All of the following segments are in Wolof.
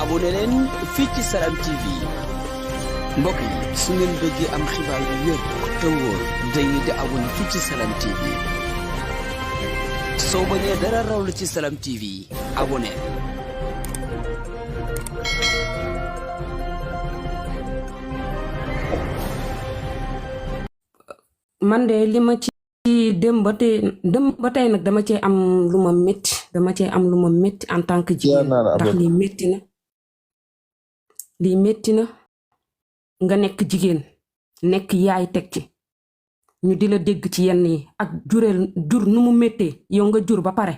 abonné leen fii ci Salam TV mbokk yi su ngeen bëggee am xibaar yu wér te wóor dañuy di abonné fii ci Salam TV soo bañee dara raw la ci Salam TV abonné. man de li ma ci dem ba tey nag dama cee am lu ma métti en tant que jigéen ndax lii métti na nga nekk jigéen nekk yaay teg ci ñu di la dégg ci yenn yi ak jur nu mu méttee yow nga jur ba pare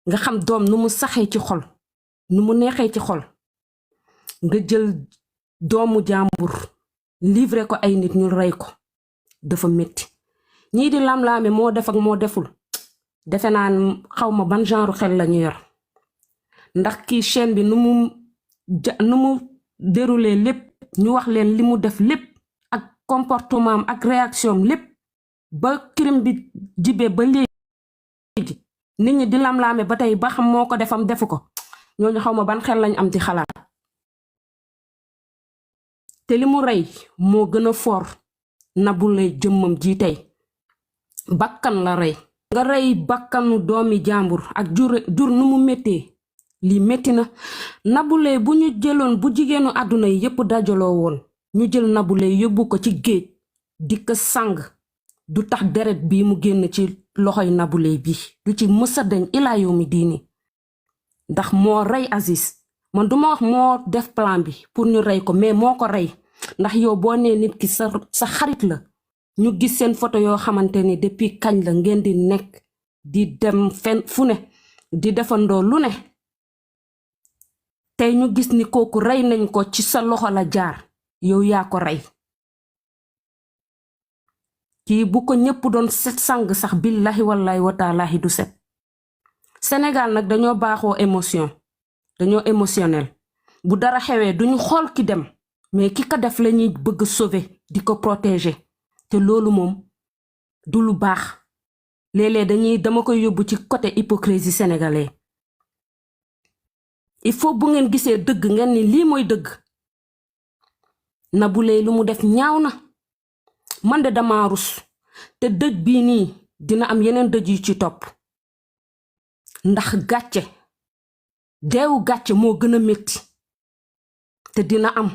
nga xam doom nu mu saxee ci xol nu mu neexee ci xol nga jël doomu jàmbur livré ko ay nit ñu rey ko dafa métti ñii di lam-laame moo def ak moo deful defe naa xawma ban genre xel lañu yor ndax kii chaîne bi nu mu déroulé lépp ñu wax leen li mu def lépp ak comportement am ak réaction am lépp ba crime bi jibee ba léegi nit ñi di lam-laame ba tey ba xam moo ko defam defu ko ñooñu xawma ban xel lañ am di xalaat te li mu rey moo gën a fort Nabou Leye jëmmam ji tey bakkan la rey nga rey bakkanu doomi jàmbur ak jur nu mu méttee lii métti na Nabou Leye bu ñu jëloon bu jigéenu àdduna yi yépp dajaloo woon ñu jël Nabou Leye yóbbu ko ci géej di ko sang du tax deret bii mu génn ci loxoy Nabou Leye bi du ci mësa dañ ilaa yow mi diini ndax moo rey Aziz man duma wax moo def plan bi pour ñu rey ko mais moo ko rey ndax yow boo nee nit ki sa xarit la ñu gis seen photo yoo xamante ni depuis kañ la ngeen di nekk di dem fen fu ne di defandoo lu ne tey ñu gis ni kooku rey nañ ko ci sa loxo la jaar yow yaa ko rey kii bu ko ñépp doon set sang sax billahi wallahi wataalaahi du set Sénégal nag dañoo baaxoo émotion dañoo émotionnel bu dara xewee duñu xool ki dem mais ki ko def lañuy bëgg sauver di ko protéger te loolu moom du lu baax léeg-léeg dama koy yóbbu ci côté hypocrisie sénégalais il faut bu ngeen gisee dëgg ngeen ni lii mooy dëgg Nabou Leye lu mu def ñaaw na man de dama rus te dëj bii nii dina am yeneen dëj yu ci topp ndax gàcce deewu gàcce moo gën a métti te dina am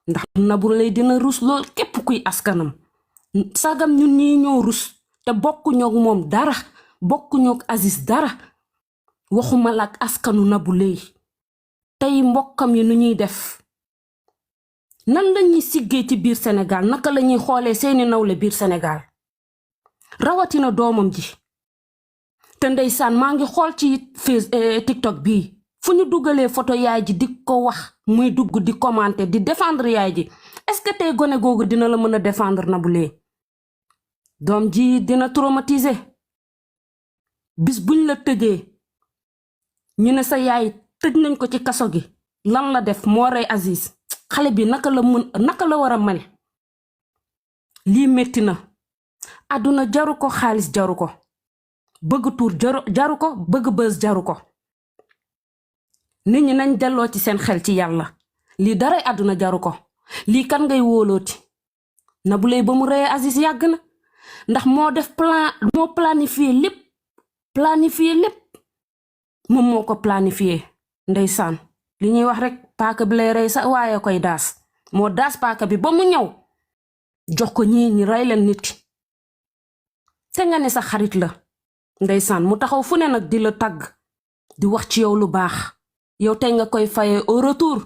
ndax Nabou Leye dina rus lool képp kuy askanam sagam ñun ñii ñoo rus te bokkuñook moom dara bokkuñook Aziz dara waxuma la ak askanu Nabou Leye tey mbokkam yi nu ñuy def nan lañuy siggee ci biir Sénégal naka lañuy xoolee seeni nawle biir Sénégal rawatina doomam ji te ndeysaan maa ngi xool ci TikTok bii fu ñu dugalee photo yaay ji di ko wax muy dugg di commenter di défendre yaay ji est-ce que tey gone googu dina la mën a défendre Nabou Leye doom ji dina traumatiser bis buñ la tëjee ñu ne sa yaay tëj nañ ko ci kaso gi lan la def moo rey Aziz xale bi naka la war a mel lii métti na àdduna jaru ko xaalis jaru ko bëgg tuur jaru ko bëgg bës jaru ko nit ñi nañ delloo ci seen xel ci yàlla lii daray àdduna jaru ko lii kan ngay wóolooti Nabou Leye ba mu reyee Aziz yàgg na ndax moo def plan moo planifié lépp moom moo ko planifié ndeysaan li ñuy wax rek paaka bi lay rey sa waaye koy daas moo daas paaka bi ba mu ñëw jox ko ñi rey leen nit ki te nga ne sa xarit la ndeysaan mu taxaw fu ne nag di la tagg di wax ci yow lu baax yow tey nga koy fayee au retour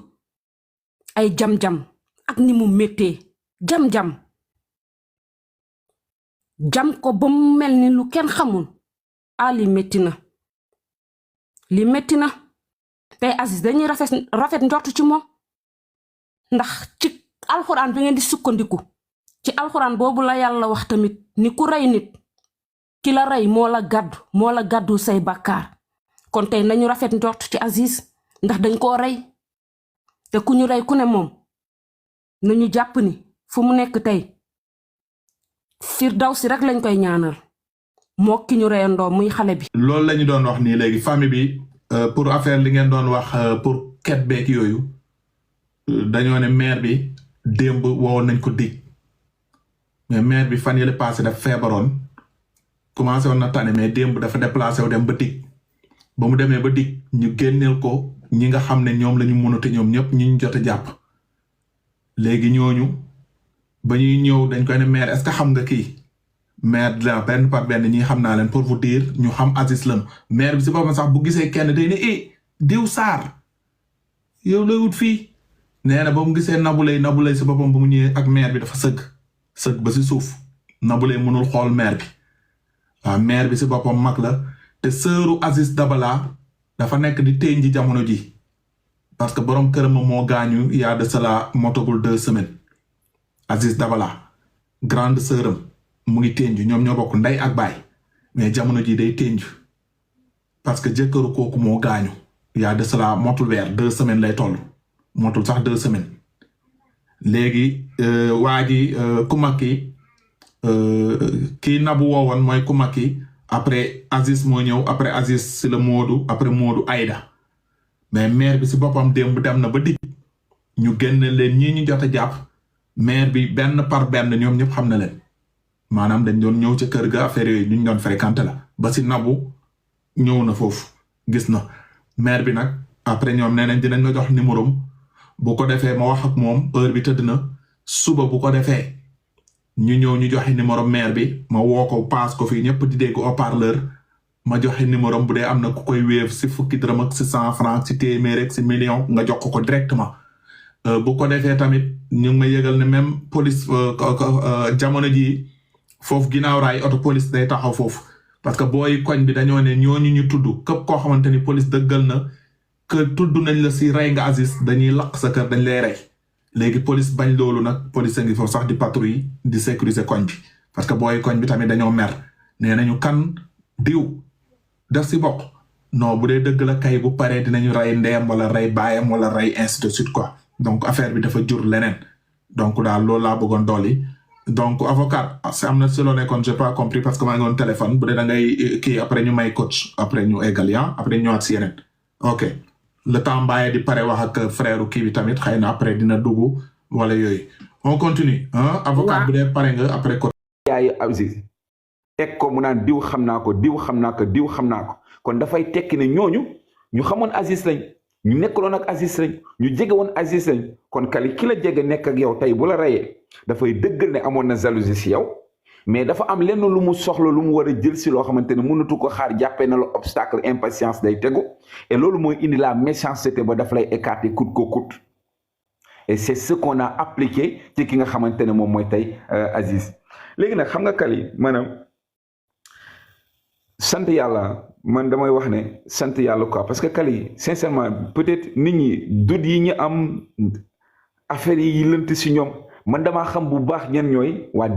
ay jam-jam ak ni mu méttee jam ko ba mu mel ni lu kenn xamul li métti na tey Aziz dañuy rafet njort ci moom ndax ci alxuraan bi ngeen di sukkandiku ci alxuraan boobu la yàlla wax tamit ni ku rey nit ki la rey moo la gàddu say bàkkaar kon tey nañu rafet njort ci Aziz ndax dañ koo rey te ku ñu rey ku ne moom nañu jàpp ni fu mu nekk tey Firdawsi rek lañ koy ñaanal moo ki ñu reyandoo muy xale bi. loolu la ñu doon wax nii léegi famille bi pour affaire li ngeen doon wax pour ket beeg yooyu dañoo ne maire bi démb wowoon nañ ko dig mais maire bi fan yële passé daf feebaroon commencé woon na tane mais démb dafa déplacé wu dem ba dig ba mu demee ba dig ñu génneel ko ñi nga xam ne ñoom la ñu mënute ñoom ñëpp ñi ñu jot a jàpp léegi ñooñu ba ñuy ñëw dañ koy ne maire est-ce que xam nga kii maire la benn par benn ñi xam naa leen pour vous dire ñu xam Aziz lan maire bi si boppam sax bu gisee kenn day ne diw Sarr yow lay wut fii nee na ba mu gisee Naboulaye si boppam ba mu ñëwee ak maire bi dafa sëgg ba si suuf Naboulaye mënul xool maire bi waaw maire bi si boppam mag la te sëru Aziz Dabala dafa nekk di téeñ ji jamono ji parce que borom këram moo gaañu il y a de cela motagul 2 semaines Aziz Dabala grande sœuram mu ngi téenju ñoom ñoo bokk ndey ak baay mais jamono ji day téenju parce que jëkkëru kooku moo gaañu il y a de cela motul weer 2 semaines lay toll motul sax 2 semaines léegi waa ji ku mag kii Nabu woowoon mooy ku mag après Aziz moo ñëw après Aziz si la Moodu après Moodu Aïda mais maire bi si boppam démb dem na ba dig ñu génn leen ñii ñu jot a jàpp maire bi benn par benn ñoom ñëpp xam na leen maanaam dañ doon ñëw ca kër ga affaire yooyu ñu doon fréquenté la ba si Nabu ñëw na foofu gis na maire bi nag après ñoom nee nañ dinañ ma jox numéro bu ko defee ma wax ak moom heure bi tëdd na suba bu ko defee ñu ñëw ñu joxe numéro maire bi ma woo ko paas ko fii ñëpp di dégg haut-parleur ma joxe numéro bu dee am na ku koy wéef si fukki dërëm ak si 100 francs si téeméer ak si million nga jox ko directement bu ko defee tamit ñu ngi ma yëgal ne même police jamono ji foofu ginnaaw raay auto police day taxaw foofu parce que booy koñ bi dañoo ne ñooñu ñu tudd képp koo xamante ni police dëggal na que tudd nañ la si rey nga Aziz dañuy laq sa kër dañ lay rey léegi police bañ loolu nag police a ngi foofu sax di patrouille di sécuriser koñ bi parce que booy koñ bi tamit dañoo mer nee nañu kan diw def si bokk non bu dee dëgg la kay bu paree dinañu rey ndeyam wala rey baayam wala rey ainsi de suite quoi donc affaire bi dafa jur leneen donc daal loolu laa bëggoon dolli donc avocat am na si loo nekkoon j'ai pas compris parce que maa ngi woon téléphone bu dee da ngay kii après ñu may coach après ñu eggal après ñu ñëwaat si yeneen ok le temps mbaye di pare wax ak frère kii bi tamit xëy na après dina dugg wala yooyu on continue avocat bu dee pare nga après coach yaayu Aziz teg ko mu naan diw xam naa ko diw xam naa ko diw xam naa ko kon dafay tekki ne ñooñu ñu xamoon Aziz lañ ñu nekkaloon ak Aziz lañ ñu jege woon Aziz lañ kon kali ki la jege nekk ak yow tey bu la reyee dafay dëggal ne amoon na jalousie si yow mais dafa am lenn lu mu soxla lu mu war a jël si loo xamante ne mënatu ko xaar jàppee na la obstacle impatience day tegu et loolu mooy indi la méchanceté ba daf lay écarter coûte que coûte et c'est ce qu'on a appliqué ci ki nga xamante ne moom mooy tey Aziz léegi nag xam nga kali maanaam sant yàlla man damay wax ne sant yàlla quoi parce que kali sincèrement peut-être nit ñi dut yi ñu am affaire yi lënt si ñoom man damaa xam bu baax ñen ñooy waa